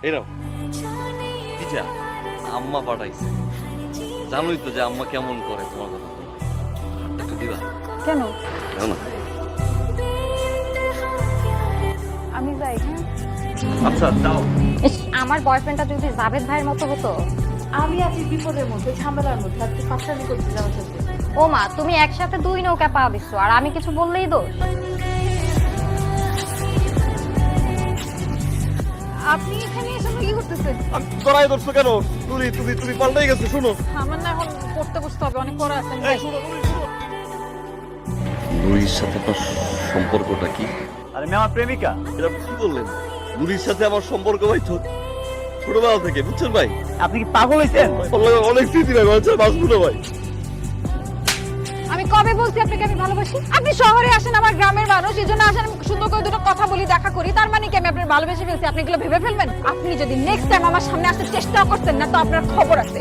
এই নাও পিঠা আম্মা পাঠাইছে। জানোই তো যে আম্মা কেমন করে তোমার কথা বলে। একটু দিবা? কেন? দাও না। আমি যাই। হ্যাঁ আচ্ছা দাও। আমার বয়ফ্রেন্ডটা যদি জাভেদ ভাইয়ের মতো হতো। আমি আছি বিপদের মধ্যে, ঝামেলার মধ্যে, আর তুই ফাঁসানি করতে যাওয়ার সাথে। ও মা, তুমি একসাথে 2 নৌকা পা দিচ্ছ আর আমি কিছু বললেই দোষ। আপনি এখানে এসে কি করতেছেন? জড়াই ধরছো কেন? তুমি তুমি তুমি পাল্টাই গেছো। শুনো, আমার না এখন পড়তে বসতে হবে, অনেক পড়া আছে। নুরির সাথে আপনার সম্পর্কটা কি? আরে মেয়ে আমার প্রেমিকা। এটা কি বললেন? নুরির সাথে আমার সম্পর্ক ভাই তো ছোটবেলা থেকে, বুঝছেন ভাই? আপনি কি পাগল হয়েছেন? অনেক স্মৃতি ভাই, মানুষের বাসগুলো ভাই। আমি কবে বলছি আপনাকে আমি ভালোবাসি? আপনি শহরে আসেন, আমার গ্রামের মানুষ, এই জন্য আসেন, সুন্দর করে দুটো কথা বলি, দেখা করি। তার মানে কি আমি আপনার ভালোবেসে ফেলছি? আপনি এগুলো ভেবে ফেলবেন? আপনি যদি নেক্সট টাইম আমার সামনে আসার চেষ্টা করতেন না, তো আপনার খবর আছে।